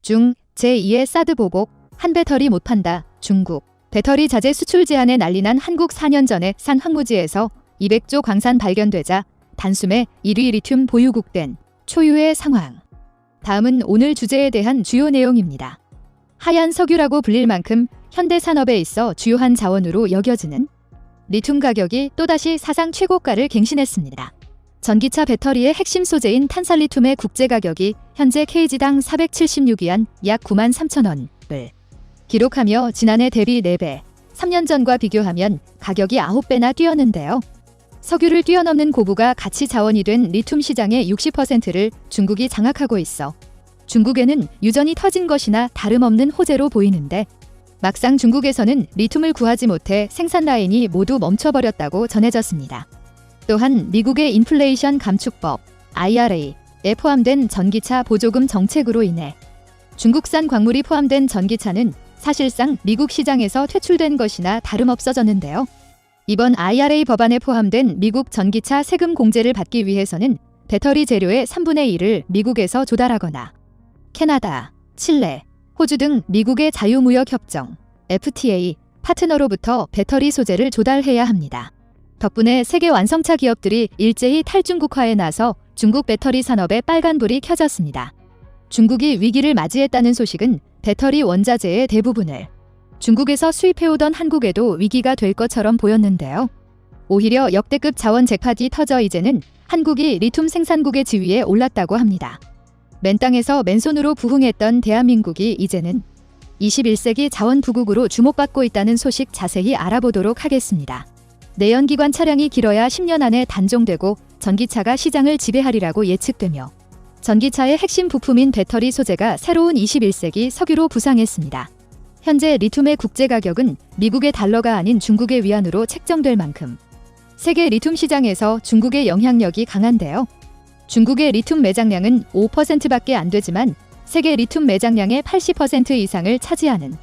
중 제2의 사드 보복, 한 배터리 못 판다, 중국. 배터리 자재 수출 제한에 난리난 한국 4년 전에 산 황무지에서 200조 광산 발견되자 단숨에 1위 리튬 보유국 된 초유의 상황. 다음은 오늘 주제에 대한 주요 내용입니다. 하얀 석유라고 불릴 만큼 현대 산업에 있어 주요한 자원으로 여겨지는 리튬 가격이 또다시 사상 최고가를 갱신했습니다. 전기차 배터리의 핵심 소재인 탄산리튬의 국제 가격이 현재 kg당 476위안 약 93,000원을 기록하며 지난해 대비 4배, 3년 전과 비교하면 가격이 9배나 뛰었는데요. 석유를 뛰어넘는 고부가 가치 자원이 된 리튬 시장의 60%를 중국이 장악하고 있어 중국에는 유전이 터진 것이나 다름없는 호재로 보이는데 막상 중국에서는 리튬을 구하지 못해 생산 라인이 모두 멈춰버렸다고 전해졌습니다. 또한 미국의 인플레이션 감축법 IRA에 포함된 전기차 보조금 정책으로 인해 중국산 광물이 포함된 전기차는 사실상 미국 시장에서 퇴출된 것이나 다름없어졌는데요. 이번 IRA 법안에 포함된 미국 전기차 세금 공제를 받기 위해서는 배터리 재료의 3분의 1을 미국에서 조달하거나 캐나다, 칠레, 호주 등 미국의 자유무역협정 FTA 파트너로부터 배터리 소재를 조달해야 합니다. 덕분에 세계 완성차 기업들이 일제히 탈중국화에 나서 중국 배터리 산업에 빨간불이 켜졌습니다. 중국이 위기를 맞이했다는 소식은 배터리 원자재의 대부분을 중국에서 수입해오던 한국에도 위기가 될 것처럼 보였는데요. 오히려 역대급 자원 잭팟이 터져 이제는 한국이 리튬 생산국의 지위에 올랐다고 합니다. 맨땅에서 맨손으로 부흥했던 대한민국이 이제는 21세기 자원 부국으로 주목받고 있다는 소식 자세히 알아보도록 하겠습니다. 내연기관 차량이 길어야 10년 안에 단종되고 전기차가 시장을 지배하리라고 예측되며 전기차의 핵심 부품인 배터리 소재가 새로운 21세기 석유로 부상했습니다. 현재 리튬의 국제 가격은 미국의 달러가 아닌 중국의 위안으로 책정될 만큼 세계 리튬 시장에서 중국의 영향력이 강한데요. 중국의 리튬 매장량은 5%밖에 안 되지만 세계 리튬 매장량의 80% 이상을 차지하는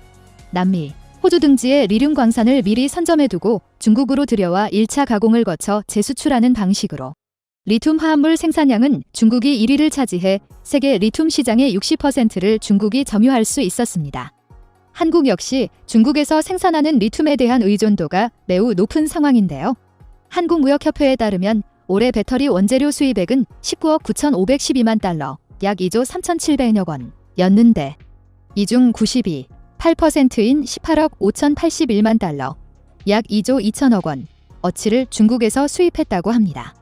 남미, 호주 등지의 리튬 광산을 미리 선점해두고 중국으로 들여와 1차 가공을 거쳐 재수출하는 방식으로 리튬 화합물 생산량은 중국이 1위를 차지해 세계 리튬 시장의 60%를 중국이 점유할 수 있었습니다. 한국 역시 중국에서 생산하는 리튬에 대한 의존도가 매우 높은 상황인데요. 한국무역협회에 따르면 올해 배터리 원재료 수입액은 19억 9,512만 달러, 약 2조 3,700여 원이었는데 이 중 92, 8%인 18억 5,081만 달러, 약 2조 2천억 원 어치를 중국에서 수입했다고 합니다.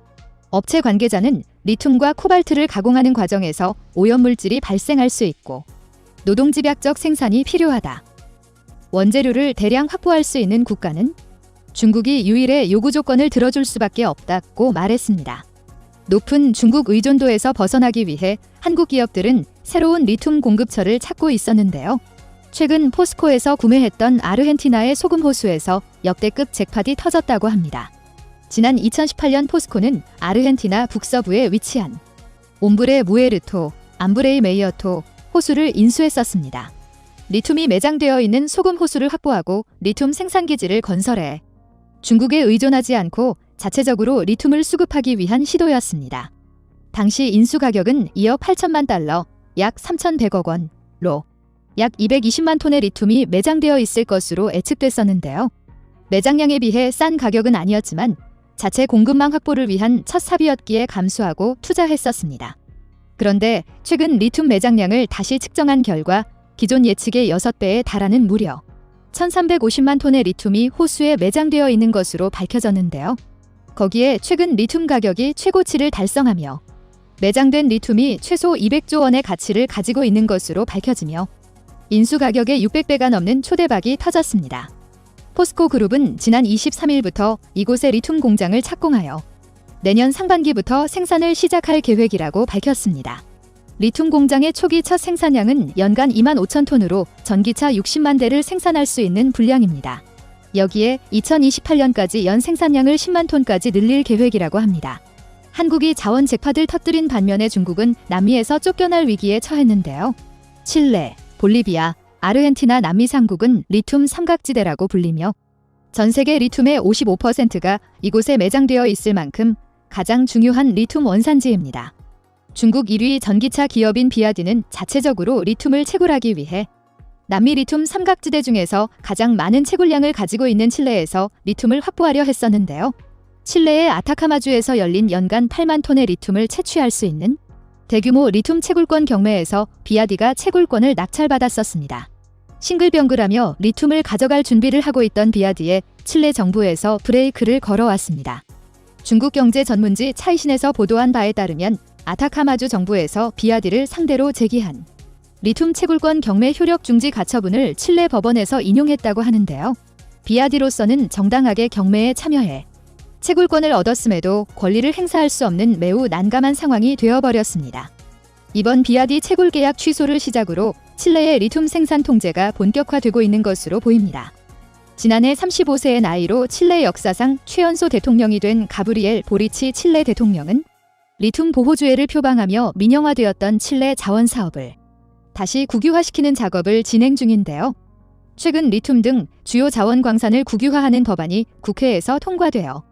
업체 관계자는 리튬과 코발트를 가공하는 과정에서 오염물질이 발생할 수 있고 노동집약적 생산이 필요하다. 원재료를 대량 확보할 수 있는 국가는 중국이 유일의 요구 조건을 들어줄 수밖에 없다고 말했습니다. 높은 중국 의존도에서 벗어나기 위해 한국 기업들은 새로운 리튬 공급처를 찾고 있었는데요. 최근 포스코에서 구매했던 아르헨티나의 소금 호수에서 역대급 잭팟이 터졌다고 합니다. 지난 2018년 포스코는 아르헨티나 북서부에 위치한 옴브레 무에르토, 암브레이 메이어토 호수를 인수했었습니다. 리튬이 매장되어 있는 소금 호수를 확보하고 리튬 생산기지를 건설해 중국에 의존하지 않고 자체적으로 리튬을 수급하기 위한 시도였습니다. 당시 인수 가격은 2억 8천만 달러, 약 3,100억 원로 약 220만 톤의 리튬이 매장되어 있을 것으로 예측됐었는데요. 매장량에 비해 싼 가격은 아니었지만 자체 공급망 확보를 위한 첫 사비였기에 감수하고 투자했었습니다. 그런데 최근 리튬 매장량을 다시 측정한 결과 기존 예측의 6배에 달하는 무려 1,350만 톤의 리튬이 호수에 매장되어 있는 것으로 밝혀졌는데요. 거기에 최근 리튬 가격이 최고치를 달성하며 매장된 리튬이 최소 200조 원의 가치를 가지고 있는 것으로 밝혀지며 인수 가격의 600배가 넘는 초대박이 터졌습니다. 포스코 그룹은 지난 23일부터 이곳의 리튬 공장을 착공하여 내년 상반기부터 생산을 시작할 계획이라고 밝혔습니다. 리튬 공장의 초기 첫 생산량은 연간 2만 5천 톤으로 전기차 60만 대를 생산할 수 있는 분량입니다. 여기에 2028년까지 연 생산량을 10만 톤까지 늘릴 계획이라고 합니다. 한국이 자원 잭팟을 터뜨린 반면에 중국은 남미에서 쫓겨날 위기에 처했는데요. 칠레, 볼리비아, 아르헨티나 남미 3국은 리튬 삼각지대라고 불리며 전 세계 리튬의 55%가 이곳에 매장되어 있을 만큼 가장 중요한 리튬 원산지입니다. 중국 1위 전기차 기업인 비아디는 자체적으로 리튬을 채굴하기 위해 남미 리튬 삼각지대 중에서 가장 많은 채굴량을 가지고 있는 칠레에서 리튬을 확보하려 했었는데요. 칠레의 아타카마주에서 열린 연간 8만 톤의 리튬을 채취할 수 있는 대규모 리튬 채굴권 경매에서 비아디가 채굴권을 낙찰받았었습니다. 싱글병글하며 리튬을 가져갈 준비를 하고 있던 비아디에 칠레 정부에서 브레이크를 걸어왔습니다. 중국 경제 전문지 차이신에서 보도한 바에 따르면 아타카마주 정부에서 비아디를 상대로 제기한 리튬 채굴권 경매 효력 중지 가처분을 칠레 법원에서 인용했다고 하는데요. 비아디로서는 정당하게 경매에 참여해 채굴권을 얻었음에도 권리를 행사할 수 없는 매우 난감한 상황이 되어버렸습니다. 이번 비아디 채굴 계약 취소를 시작으로 칠레의 리튬 생산 통제가 본격화되고 있는 것으로 보입니다. 지난해 35세의 나이로 칠레 역사상 최연소 대통령이 된 가브리엘 보리치 칠레 대통령은 리튬 보호주의를 표방하며 민영화되었던 칠레 자원 사업을 다시 국유화시키는 작업을 진행 중인데요. 최근 리튬 등 주요 자원 광산을 국유화하는 법안이 국회에서 통과되어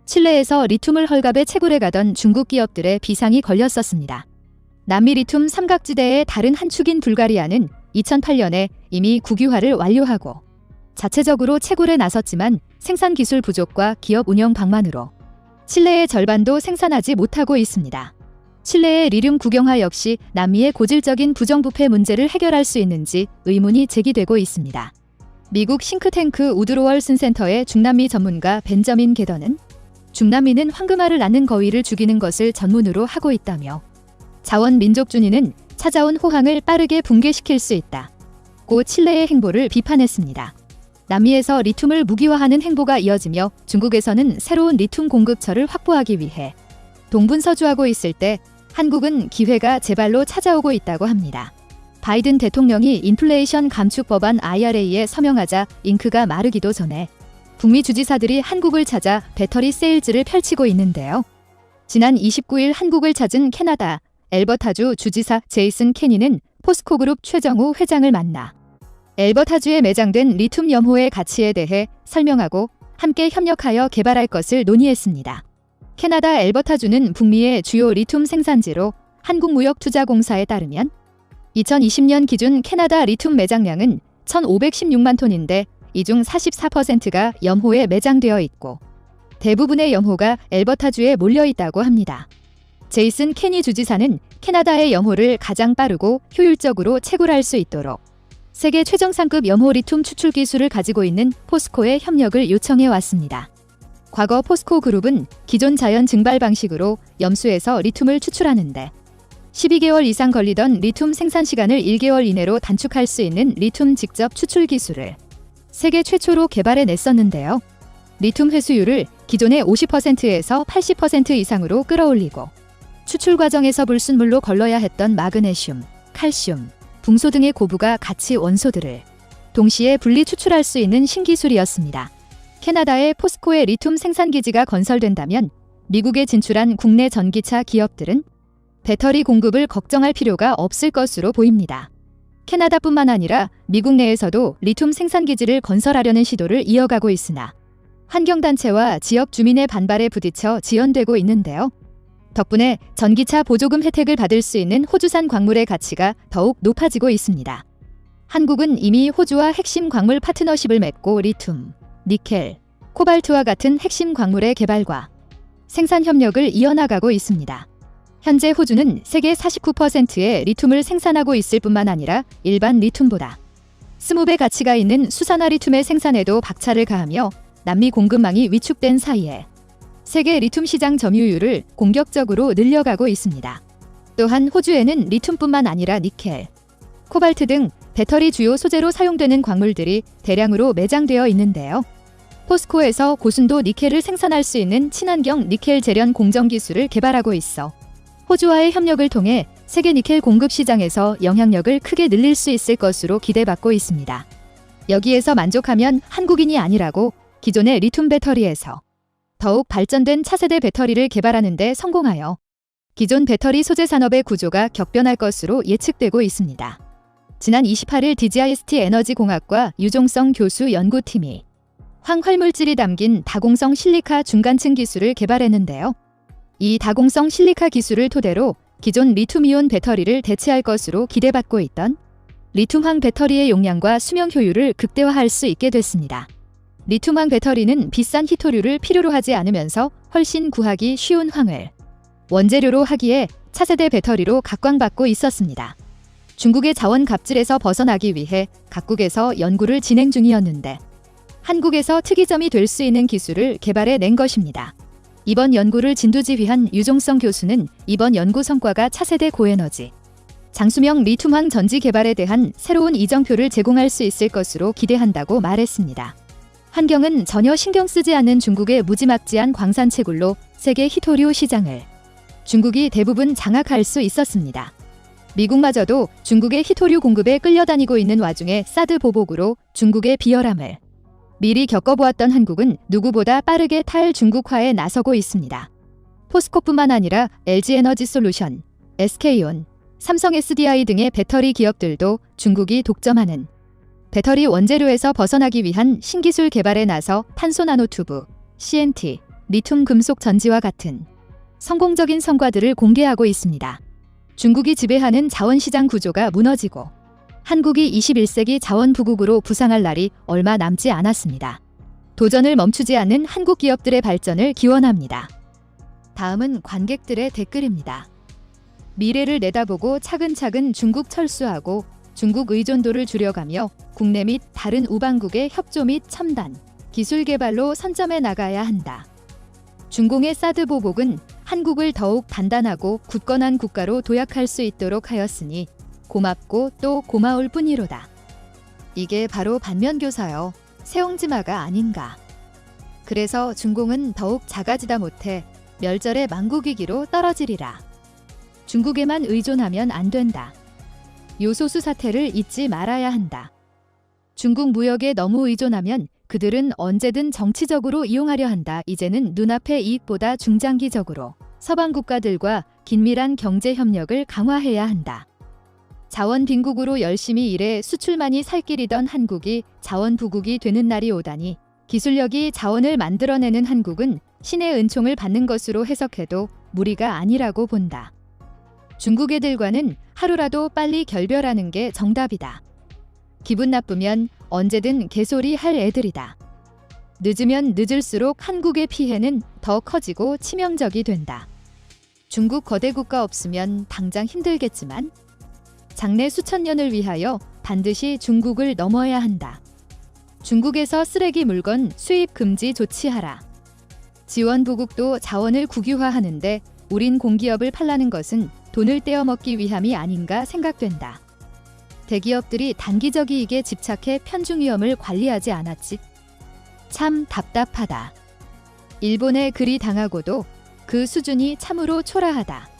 칠레에서 리튬을 헐값에 채굴해 가던 중국 기업들의 비상이 걸렸었습니다. 남미 리튬 삼각지대의 다른 한 축인 불가리아는 2008년에 이미 국유화를 완료하고 자체적으로 채굴에 나섰지만 생산 기술 부족과 기업 운영 방만으로 칠레의 절반도 생산하지 못하고 있습니다. 칠레의 리튬 국영화 역시 남미의 고질적인 부정부패 문제를 해결할 수 있는지 의문이 제기되고 있습니다. 미국 싱크탱크 우드로월슨 센터의 중남미 전문가 벤저민 게더는 중남미는 황금알을 낳는 거위를 죽이는 것을 전문으로 하고 있다며 자원 민족주의는 찾아온 호황을 빠르게 붕괴시킬 수 있다. 고 칠레의 행보를 비판했습니다. 남미에서 리튬을 무기화하는 행보가 이어지며 중국에서는 새로운 리튬 공급처를 확보하기 위해 동분서주하고 있을 때 한국은 기회가 제발로 찾아오고 있다고 합니다. 바이든 대통령이 인플레이션 감축 법안 IRA에 서명하자 잉크가 마르기도 전에 북미 주지사들이 한국을 찾아 배터리 세일즈를 펼치고 있는데요. 지난 29일 한국을 찾은 캐나다 엘버타주 주지사 제이슨 케니는 포스코그룹 최정우 회장을 만나 엘버타주에 매장된 리튬 염호의 가치에 대해 설명하고 함께 협력하여 개발할 것을 논의했습니다. 캐나다 엘버타주는 북미의 주요 리튬 생산지로 한국무역투자공사에 따르면 2020년 기준 캐나다 리튬 매장량은 1,516만 톤인데 이 중 44%가 염호에 매장되어 있고 대부분의 염호가 엘버타주에 몰려 있다고 합니다. 제이슨 케니 주지사는 캐나다의 염호를 가장 빠르고 효율적으로 채굴할 수 있도록 세계 최정상급 염호 리튬 추출 기술을 가지고 있는 포스코에 협력을 요청해 왔습니다. 과거 포스코 그룹은 기존 자연 증발 방식으로 염수에서 리튬을 추출하는데 12개월 이상 걸리던 리튬 생산 시간을 1개월 이내로 단축할 수 있는 리튬 직접 추출 기술을 세계 최초로 개발해 냈었는데요. 리튬 회수율을 기존의 50%에서 80% 이상으로 끌어올리고 추출 과정에서 불순물로 걸러야 했던 마그네슘, 칼슘, 붕소 등의 고부가 가치 원소들을 동시에 분리 추출할 수 있는 신기술이었습니다. 캐나다의 포스코의 리튬 생산기지가 건설된다면 미국에 진출한 국내 전기차 기업들은 배터리 공급을 걱정할 필요가 없을 것으로 보입니다. 캐나다뿐만 아니라 미국 내에서도 리튬 생산기지를 건설하려는 시도를 이어가고 있으나 환경단체와 지역 주민의 반발에 부딪혀 지연되고 있는데요. 덕분에 전기차 보조금 혜택을 받을 수 있는 호주산 광물의 가치가 더욱 높아지고 있습니다. 한국은 이미 호주와 핵심 광물 파트너십을 맺고 리튬, 니켈, 코발트와 같은 핵심 광물의 개발과 생산 협력을 이어나가고 있습니다. 현재 호주는 세계 49%의 리튬을 생산하고 있을 뿐만 아니라 일반 리튬보다 20배 가치가 있는 수산화 리튬의 생산에도 박차를 가하며 남미 공급망이 위축된 사이에 세계 리튬 시장 점유율을 공격적으로 늘려가고 있습니다. 또한 호주에는 리튬뿐만 아니라 니켈, 코발트 등 배터리 주요 소재로 사용되는 광물들이 대량으로 매장되어 있는데요. 포스코에서 고순도 니켈을 생산할 수 있는 친환경 니켈 재련 공정 기술을 개발하고 있어 호주와의 협력을 통해 세계 니켈 공급 시장에서 영향력을 크게 늘릴 수 있을 것으로 기대받고 있습니다. 여기에서 만족하면 한국인이 아니라고 기존의 리튬 배터리에서 더욱 발전된 차세대 배터리를 개발하는 데 성공하여 기존 배터리 소재 산업의 구조가 격변할 것으로 예측되고 있습니다. 지난 28일 DGIST 에너지공학과 유종성 교수 연구팀이 황활물질이 담긴 다공성 실리카 중간층 기술을 개발했는데요. 이 다공성 실리카 기술을 토대로 기존 리튬이온 배터리를 대체할 것으로 기대받고 있던 리튬황 배터리의 용량과 수명 효율을 극대화할 수 있게 됐습니다. 리튬황 배터리는 비싼 희토류를 필요로 하지 않으면서 훨씬 구하기 쉬운 황을 원재료로 하기에 차세대 배터리로 각광받고 있었습니다. 중국의 자원 갑질에서 벗어나기 위해 각국에서 연구를 진행 중이었는데 한국에서 특이점이 될 수 있는 기술을 개발해 낸 것입니다. 이번 연구를 진두지휘한 유종성 교수는 이번 연구 성과가 차세대 고에너지 장수명 리튬황 전지 개발에 대한 새로운 이정표를 제공할 수 있을 것으로 기대한다고 말했습니다. 환경은 전혀 신경 쓰지 않는 중국의 무지막지한 광산 채굴로 세계 희토류 시장을 중국이 대부분 장악할 수 있었습니다. 미국마저도 중국의 희토류 공급에 끌려다니고 있는 와중에 사드 보복으로 중국의 비열함을 미리 겪어보았던 한국은 누구보다 빠르게 탈중국화에 나서고 있습니다. 포스코뿐만 아니라 LG에너지솔루션, SK온, 삼성 SDI 등의 배터리 기업들도 중국이 독점하는 배터리 원재료에서 벗어나기 위한 신기술 개발에 나서 탄소 나노튜브, CNT, 리튬 금속 전지와 같은 성공적인 성과들을 공개하고 있습니다. 중국이 지배하는 자원시장 구조가 무너지고 한국이 21세기 자원부국으로 부상할 날이 얼마 남지 않았습니다. 도전을 멈추지 않는 한국 기업들의 발전을 기원합니다. 다음은 관객들의 댓글입니다. 미래를 내다보고 차근차근 중국 철수하고 중국 의존도를 줄여가며 국내 및 다른 우방국의 협조 및 첨단, 기술 개발로 선점해 나가야 한다. 중공의 사드 보복은 한국을 더욱 단단하고 굳건한 국가로 도약할 수 있도록 하였으니 고맙고 또 고마울 뿐이로다. 이게 바로 반면교사여 새옹지마가 아닌가. 그래서 중공은 더욱 작아지다 못해 멸절의 망국위기로 떨어지리라. 중국에만 의존하면 안 된다. 요소수 사태를 잊지 말아야 한다. 중국 무역에 너무 의존하면 그들은 언제든 정치적으로 이용하려 한다. 이제는 눈앞의 이익보다 중장기적으로 서방 국가들과 긴밀한 경제 협력을 강화해야 한다. 자원 빈국으로 열심히 일해 수출만이 살 길이던 한국이 자원 부국이 되는 날이 오다니 기술력이 자원을 만들어내는 한국은 신의 은총을 받는 것으로 해석해도 무리가 아니라고 본다. 중국 애들과는 하루라도 빨리 결별하는 게 정답이다. 기분 나쁘면 언제든 개소리 할 애들이다. 늦으면 늦을수록 한국의 피해는 더 커지고 치명적이 된다. 중국 거대 국가 없으면 당장 힘들겠지만 장래 수천 년을 위하여 반드시 중국을 넘어야 한다. 중국에서 쓰레기 물건 수입 금지 조치하라. 지원 부국도 자원을 국유화하는데 우린 공기업을 팔라는 것은 돈을 떼어먹기 위함이 아닌가 생각된다. 대기업들이 단기적 이익에 집착해 편중위험을 관리하지 않았지. 참 답답하다. 일본에 그리 당하고도 그 수준이 참으로 초라하다.